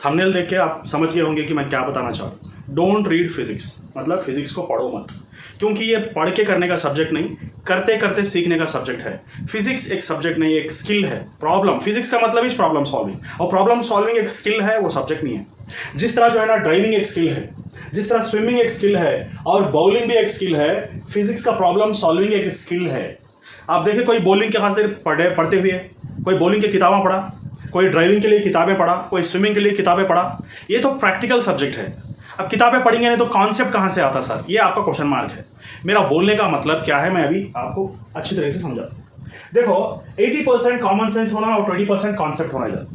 Thumbnail देख के आप समझ गए होंगे कि मैं क्या बताना चाह रहा हूँ। डोंट रीड फिजिक्स, मतलब फिजिक्स को पढ़ो मत, क्योंकि ये पढ़ के करने का सब्जेक्ट नहीं, करते करते सीखने का सब्जेक्ट है। फिजिक्स एक सब्जेक्ट नहीं, एक स्किल है। प्रॉब्लम, फिजिक्स का मतलब ही प्रॉब्लम सॉल्विंग, और प्रॉब्लम सॉल्विंग एक स्किल है, वो सब्जेक्ट नहीं है। जिस तरह जो है ना ड्राइविंग एक स्किल है, जिस तरह स्विमिंग एक स्किल है और बॉलिंग भी एक स्किल है, फिजिक्स का प्रॉब्लम सॉल्विंग एक स्किल है। आप देखिए कोई बॉलिंग के खास पढ़ते हुए, कोई बॉलिंग की किताबें पढ़ा, कोई ड्राइविंग के लिए किताबें पढ़ा, कोई स्विमिंग के लिए किताबें पढ़ा, ये तो प्रैक्टिकल सब्जेक्ट है। अब किताबें पढ़ेंगे नहीं तो कॉन्सेप्ट कहाँ से आता सर, ये आपका क्वेश्चन मार्क है। मेरा बोलने का मतलब क्या है, मैं अभी आपको अच्छी तरह से समझाता हूँ। देखो 80% कॉमन सेंस होना और 20% कॉन्सेप्ट होना इधर।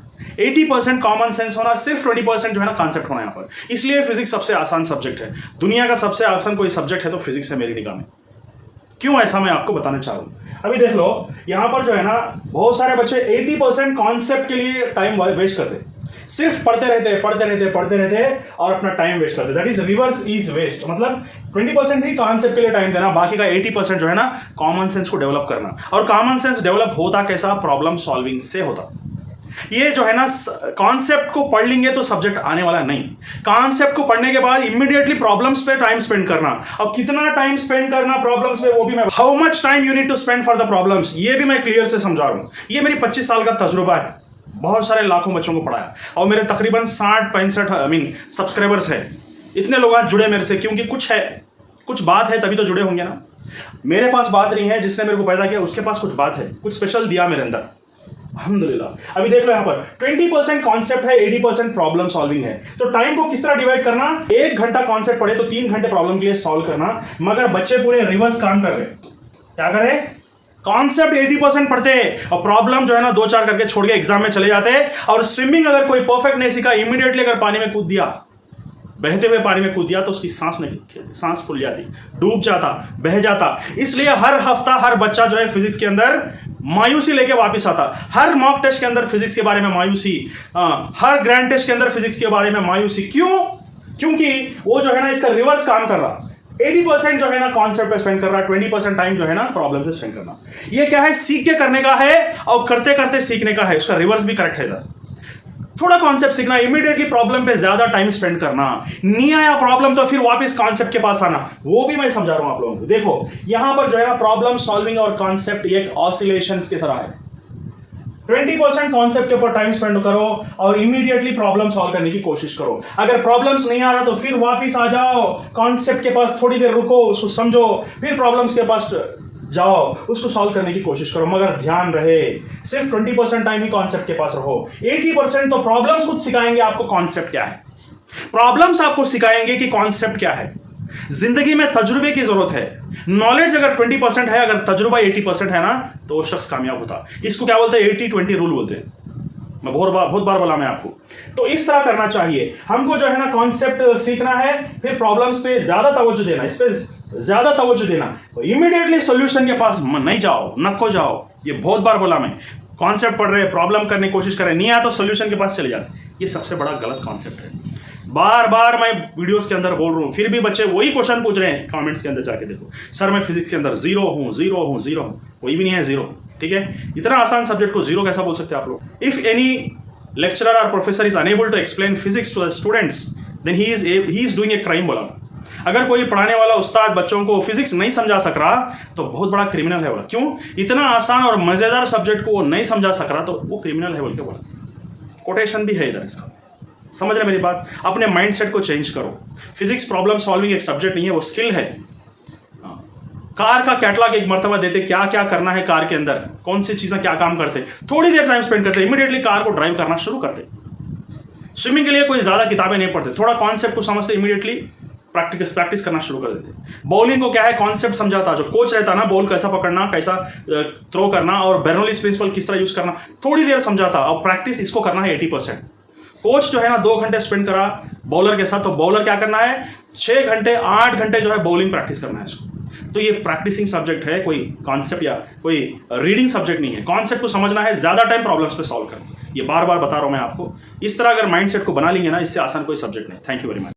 80% कॉमन सेंस होना, सिर्फ 20% जो है ना कॉन्सेप्ट होना यहाँ पर। इसलिए फिजिक्स सबसे आसान सब्जेक्ट है। दुनिया का सबसे आसान कोई सब्जेक्ट है तो फिजिक्स है मेरी निगाह में। क्यों ऐसा मैं आपको बताना चाह रहा हूँ। अभी देख लो यहाँ पर जो है ना बहुत सारे बच्चे 80% कॉन्सेप्ट के लिए टाइम वेस्ट करते, सिर्फ पढ़ते रहते और अपना टाइम वेस्ट करते। That is reverse is waste. मतलब 20% ही कॉन्सेप्ट के लिए टाइम देना, बाकी का 80% जो है ना कॉमन सेंस को डेवलप करना। और कॉमन सेंस डेवलप होता कैसा, प्रॉब्लम सॉल्विंग से होता। ये जो है ना कॉन्सेप्ट को पढ़ लेंगे तो सब्जेक्ट आने वाला नहीं। कॉन्सेप्ट को पढ़ने के बाद इमीडिएटली प्रॉब्लम्स पे टाइम स्पेंड करना, और कितना टाइम स्पेंड करना प्रॉब्लम्स पे वो भी मैं, how much time you need to spend for the problems, ये भी मैं क्लियर से समझा रहा हूं। ये मेरी 25 साल का तजुर्बा है, बहुत सारे लाखों बच्चों को पढ़ाया, और मेरे तकरीबन 60-65 सब्सक्राइबर्स है। इतने लोग आज जुड़े मेरे से, क्योंकि कुछ बात है तभी तो जुड़े होंगे ना। मेरे पास बात नहीं है, जिसने मेरे को पैदा किया उसके पास कुछ बात है, कुछ स्पेशल दिया मेरे अंदर, अल्हम्दुलिल्लाह। अभी देख लो यहाँ पर 20% कॉन्सेप्ट है, 80% प्रॉब्लम सॉल्विंग है। तो टाइम को किस तरह डिवाइड करना, 1 घंटा कॉन्सेप्ट पढ़े तो 3 घंटे प्रॉब्लम के लिए सॉल्व करना। मगर बच्चे पूरे रिवर्स काम कर रहे। क्या करे, कॉन्सेप्ट 80% पढ़ते और प्रॉब्लम जो है ना 2-4 करके छोड़ के एग्जाम में चले जाते। और स्विमिंग अगर कोई परफेक्ट नहीं सीखा, इमीडिएटली अगर पानी में कूद दिया, बहते हुए पानी में कूद दिया, तो उसकी सांस फूल जाती, डूब जाता, बह जाता। इसलिए हर हफ्ता हर बच्चा जो है फिजिक्स के अंदर मायूसी लेके वापस आता। हर मॉक टेस्ट के अंदर फिजिक्स के बारे में मायूसी, हर ग्रैंड टेस्ट के अंदर फिजिक्स के बारे में मायूसी। क्यों? क्योंकि वो जो है ना इसका रिवर्स काम कर रहा। 80% जो है ना कॉन्सेप्ट पे स्पेंड कर रहा है, 20% टाइम जो है ना प्रॉब्लम पे स्पेंड करना। ये क्या है, सीख के करने का है और करते करते सीखने का है। उसका रिवर्स भी करेक्ट है इधर। थोड़ा कॉन्सेप्ट सीखना, इमीडिएटली प्रॉब्लम पे ज्यादा टाइम स्पेंड करना। नहीं आया प्रॉब्लम तो फिर वापस कॉन्सेप्ट के पास आना, वो भी मैं समझा रहा हूं आप लोगों को। देखो यहां पर जो है ना प्रॉब्लम सॉल्विंग और कॉन्सेप्ट एक ऑसिलेशंस की तरह है। 20% कॉन्सेप्ट के ऊपर टाइम स्पेंड करो और इमीडिएटली प्रॉब्लम सॉल्व करने की कोशिश करो। अगर प्रॉब्लम्स नहीं आ रहा तो फिर वापस आ जाओ, कॉन्सेप्ट के पास थोड़ी देर रुको, उसको समझो, फिर प्रॉब्लम्स के पास जाओ, उसको सॉल्व करने की कोशिश करो। मगर ध्यान रहे सिर्फ 20% टाइम ही कॉन्सेप्ट के पास रहो। 80% तो प्रॉब्लम्स खुद सिखाएंगे आपको कॉन्सेप्ट क्या है। प्रॉब्लम्स आपको सिखाएंगे कि कॉन्सेप्ट क्या है। जिंदगी में तजुर्बे की जरूरत है। नॉलेज अगर 20% है, अगर तजुर्बा 80% है ना, तो वो शख्स कामयाब होता। इसको क्या बोलते हैं, 80-20 रूल बोलते हैं। मैं बहुत बार बोला मैं आपको। तो इस तरह करना चाहिए हमको, जो है ना कॉन्सेप्ट सीखना है, फिर प्रॉब्लम्स पे ज्यादा तवज्जो देना, इस पे ज्यादा तवज्जो देना। तो इमीडिएटली सॉल्यूशन के पास नहीं जाओ, नको जाओ। ये बहुत बार बोला मैं। कॉन्सेप्ट पढ़ रहे, प्रॉब्लम करने की कोशिश कर रहे, नहीं आया तो सॉल्यूशन के पास चले जाते। ये सबसे बड़ा गलत कॉन्सेप्ट है। बार बार मैं वीडियोस के अंदर बोल रहा हूँ, फिर भी बच्चे वही क्वेश्चन पूछ रहे हैं। कमेंट्स के अंदर जाके देखो, सर मैं फिजिक्स के अंदर जीरो हूँ। कोई भी नहीं है जीरो, ठीक है। इतना आसान सब्जेक्ट को जीरो कैसा बोल सकते हैं आप लोग। इफ एनी लेक्चरर और professor is unable to explain physics to the students, then he is doing a crime बोला। अगर कोई पढ़ाने वाला उस्ताद बच्चों को फिजिक्स नहीं समझा सक रहा तो बहुत बड़ा क्रिमिनल है बोला। क्यों? इतना आसान और मजेदार सब्जेक्ट को वो नहीं समझा सक रहा तो वो क्रिमिनल है बोल के बोला। कोटेशन भी है इधर इसका। समझ रहे मेरी बात? अपने माइंडसेट को चेंज करो। फिजिक्स प्रॉब्लम सॉल्विंग एक सब्जेक्ट नहीं है, वो स्किल है। कार का कैटलॉग एक मर्तबा देते, क्या क्या करना है कार के अंदर, कौन सी चीजें क्या काम करते, थोड़ी देर टाइम स्पेंड करते, इमीडिएटली कार को ड्राइव करना शुरू करते। स्विमिंग के लिए कोई ज्यादा किताबें नहीं पढ़ते, थोड़ा कॉन्सेप्ट को समझते, इमीडिएटली प्रैक्टिस करना शुरू कर देते। बॉलिंग को क्या है, कॉन्सेप्ट समझाता, जो कोच रहता ना, बॉल कैसा पकड़ना, कैसा थ्रो करना और बर्नौलीज प्रिंसिपल किस तरह यूज करना, थोड़ी देर समझाता। और प्रैक्टिस इसको करना है 80%। कोच जो है ना 2 घंटे स्पेंड करा बॉलर के साथ, तो बॉलर क्या करना है 6 घंटे 8 घंटे जो है बॉलिंग प्रैक्टिस करना है इसको। तो ये प्रैक्टिसिंग सब्जेक्ट है, कोई कॉन्सेप्ट या कोई रीडिंग सब्जेक्ट नहीं है। कॉन्सेप्ट को समझना है, ज्यादा टाइम प्रॉब्लम्स पे सॉल्व करना। ये बार बार बता रहा हूं मैं आपको। इस तरह अगर माइंडसेट को बना लेंगे ना, इससे आसान कोई सब्जेक्ट नहीं। Thank you very much.